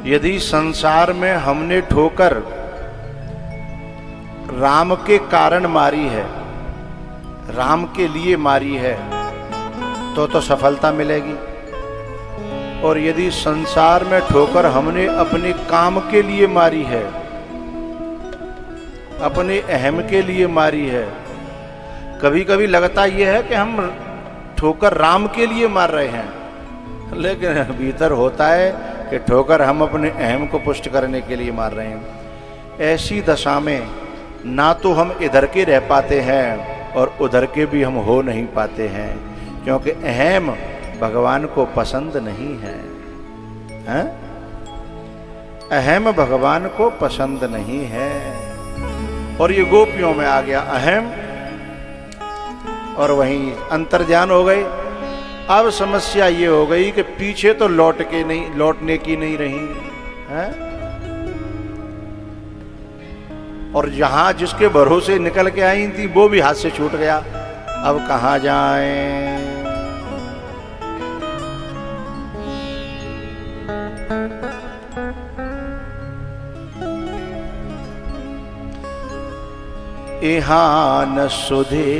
यदि संसार में हमने ठोकर राम के कारण मारी है, राम के लिए मारी है, तो सफलता मिलेगी। और यदि संसार में ठोकर हमने अपने काम के लिए मारी है, अपने अहम के लिए मारी है। कभी कभी लगता यह है कि हम ठोकर राम के लिए मार रहे हैं, लेकिन भीतर होता है कि ठोकर हम अपने अहम को पुष्ट करने के लिए मार रहे हैं। ऐसी दशा में ना तो हम इधर के रह पाते हैं और उधर के भी हम हो नहीं पाते हैं, क्योंकि अहम भगवान को पसंद नहीं है, हैं? अहम भगवान को पसंद नहीं है। और ये गोपियों में आ गया अहम, और वहीं अंतर्ध्यान हो गए। अब समस्या ये हो गई कि पीछे तो लौटने की नहीं रही है, और जहां जिसके भरोसे निकल के आई थी वो भी हाथ से छूट गया। अब कहां जाएं? यहाँ न सुधे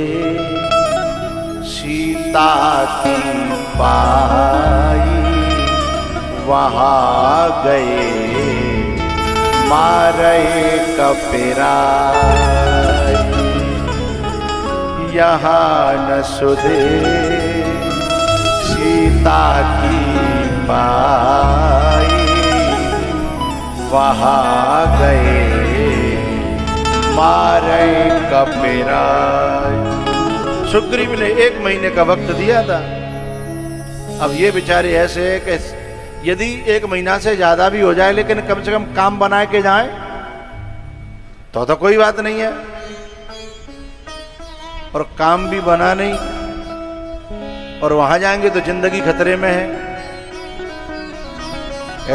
सीता की पाई, वहाँ गए मारे कपिराई। यहाँ न सुधे सीता की पाई, वहाँ गए मारे कपिराई। सुग्रीव ने 1 महीने का वक्त दिया था। अब ये बेचारे ऐसे है कि यदि 1 महीना से ज्यादा भी हो जाए, लेकिन कम से कम काम बना के जाए तो कोई बात नहीं है, और काम भी बना नहीं, और वहां जाएंगे तो जिंदगी खतरे में है।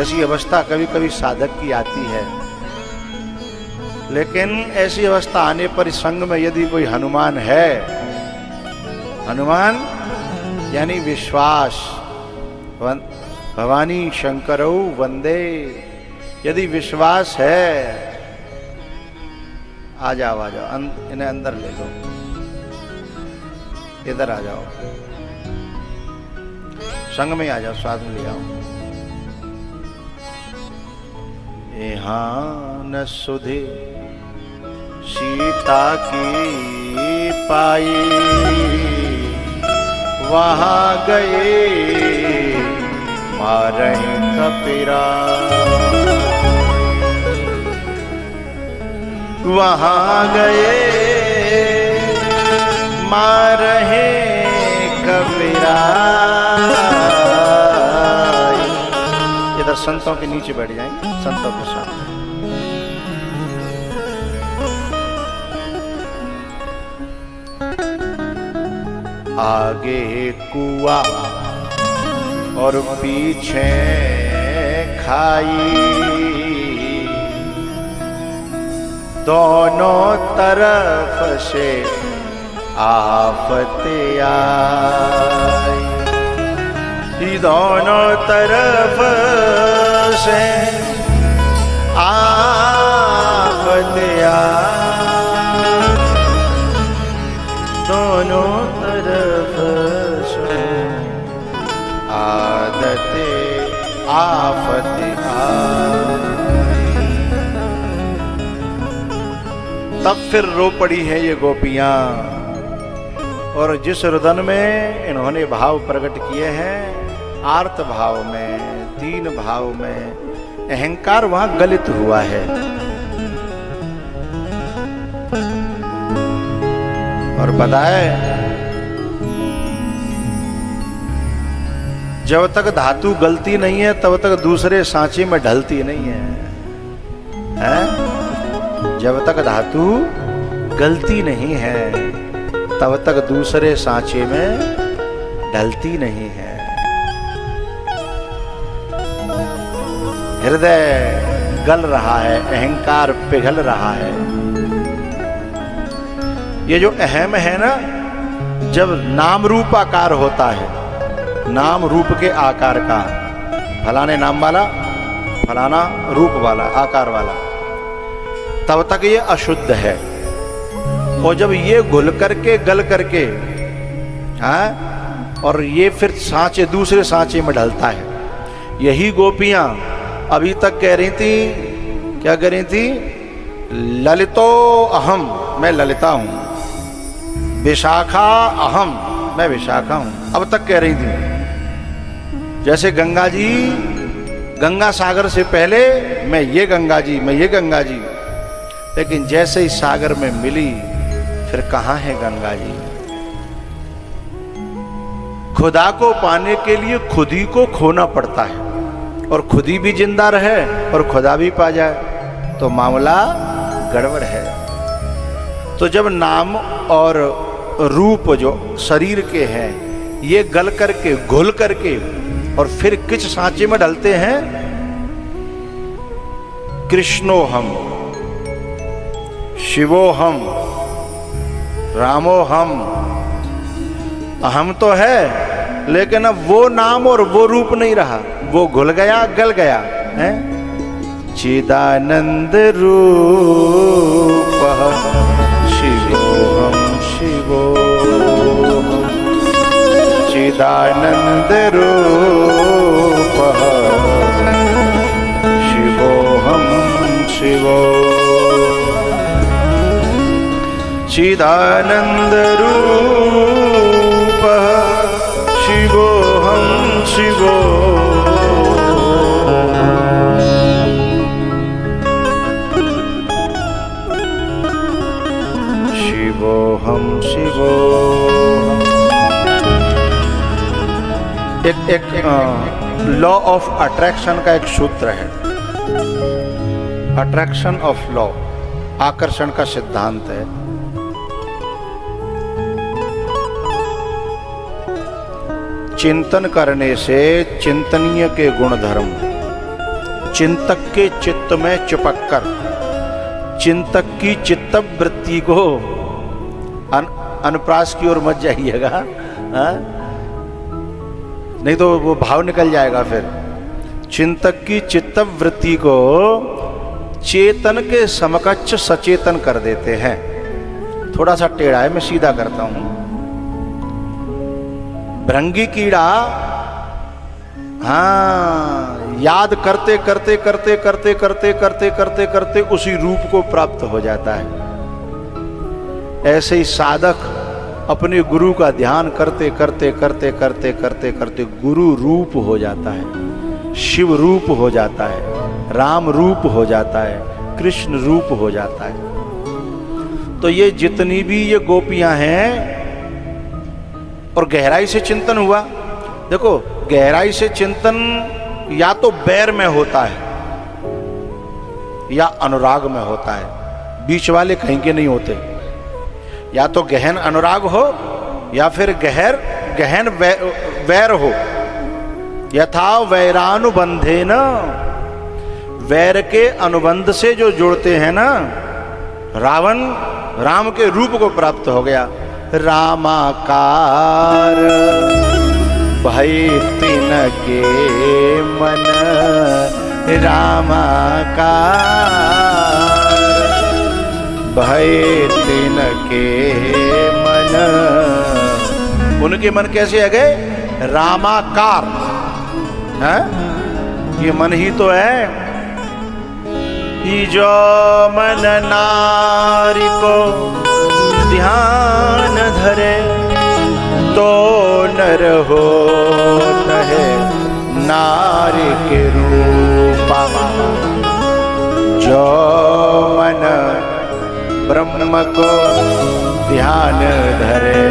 ऐसी अवस्था कभी कभी साधक की आती है। लेकिन ऐसी अवस्था आने पर संग में यदि कोई हनुमान है, हनुमान यानी विश्वास, भवानी शंकरौ वंदे, यदि विश्वास है, आ जाओ इन्हें अंदर ले लो, इधर आ जाओ, संग में आ जाओ, साथ में ले आओ। यहाँ न सुधे सीता की पाई, वहाँ गए मारे कपिराई। वहाँ गए मारे कपिराई। इधर संतों के नीचे बैठ जाएंगे, संतों के साथ। आगे कुआ और पीछे खाई, दोनों तरफ से आफत आई। दोनों तरफ से आफत आई, दोनों तरफ से आफत आई। तब फिर रो पड़ी हैं ये गोपियां, और जिस रुदन में इन्होंने भाव प्रकट किए हैं, आर्त भाव में, दीन भाव में, अहंकार वहां गलित हुआ है। और बताए जब तक धातु गलती नहीं है तब तक दूसरे सांचे में ढलती नहीं है, हैं? जब तक धातु गलती नहीं है तब तक दूसरे सांचे में ढलती नहीं है। हृदय गल रहा है, अहंकार पिघल रहा है। ये जो अहम है ना, जब नाम रूप आकार होता है, नाम रूप के आकार का, फलाने नाम वाला फलाना रूप वाला, आकार वाला, तब तक ये अशुद्ध है। और जब ये घुल करके गल करके, हाँ, और ये फिर सांचे, दूसरे सांचे में ढलता है। यही गोपियां अभी तक कह रही थी, क्या कह रही थी? ललितो अहम, मैं ललिता हूं। विशाखा अहम, मैं विशाखा हूं। अब तक कह रही थी। जैसे गंगा जी, गंगा सागर से पहले मैं ये गंगा जी, मैं ये गंगा जी, लेकिन जैसे ही सागर में मिली, फिर कहां है गंगा जी? खुदा को पाने के लिए खुद ही को खोना पड़ता है, और खुद ही भी जिंदा रहे और खुदा भी पा जाए तो मामला गड़बड़ है। तो जब नाम और रूप जो शरीर के हैं, ये गल करके, घुल करके और फिर किस सांचे में ढलते हैं? कृष्णो हम, शिवो हम, रामो हम। अहम तो है, लेकिन अब वो नाम और वो रूप नहीं रहा, वो घुल गया, गल गया है। चिदानंद रूप शिवोहम शिवोहम, चिदानंद रूप शिवोहम शिवोहम, चिदानंद रूप शिवोहम शिवोहम। शिवोहम शिवोहम। एक लॉ ऑफ अट्रैक्शन का एक सूत्र है, अट्रैक्शन ऑफ लॉ, आकर्षण का सिद्धांत है। चिंतन करने से चिंतनीय के गुणधर्म चिंतक के चित्त में चिपक कर चिंतक की चित्त वृत्ति को अनुप्रास की ओर मत जाइएगा, नहीं तो वो भाव निकल जाएगा। फिर चिंतक की चित्त वृत्ति को चेतन के समकक्ष सचेतन कर देते हैं। थोड़ा सा टेढ़ा है, मैं सीधा करता हूं। भृंगी कीड़ा, हाँ, याद करते करते करते करते करते करते करते करते उसी रूप को प्राप्त हो जाता है। ऐसे ही साधक अपने गुरु का ध्यान करते करते करते करते करते करते गुरु रूप हो जाता है, शिव रूप हो जाता है, राम रूप हो जाता है, कृष्ण रूप हो जाता है। तो ये जितनी भी ये गोपियां हैं, और गहराई से चिंतन हुआ। देखो, गहराई से चिंतन या तो बैर में होता है या अनुराग में होता है, बीच वाले कहीं के नहीं होते। या तो गहन अनुराग हो या फिर गहन वैर हो। यथा वैरानुबंधे न, वैर के अनुबंध से जो जुड़ते हैं ना, रावण राम के रूप को प्राप्त हो गया। रामाकार भय तिनके मन, रामाकार भय तिनके मन। उनके मन कैसे आ गए? रामाकार है, ये मन ही तो है। ये जो मन नारी को ध्यान धरे, तो नर होता है नारी के रूपा। जो मन ब्रह्म को ध्यान धरे,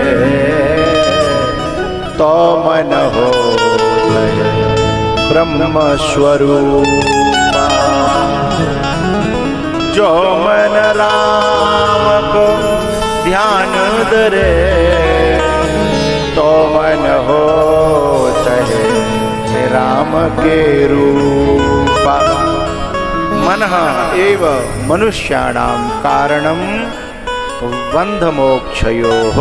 तो मन होता है ब्रह्म स्वरूपा। जो मन राम को ध्यान धरे, तो मन होता है राम के रूपा। मनः एव मनुष्याणां कारणं बंध मोक्षयोः।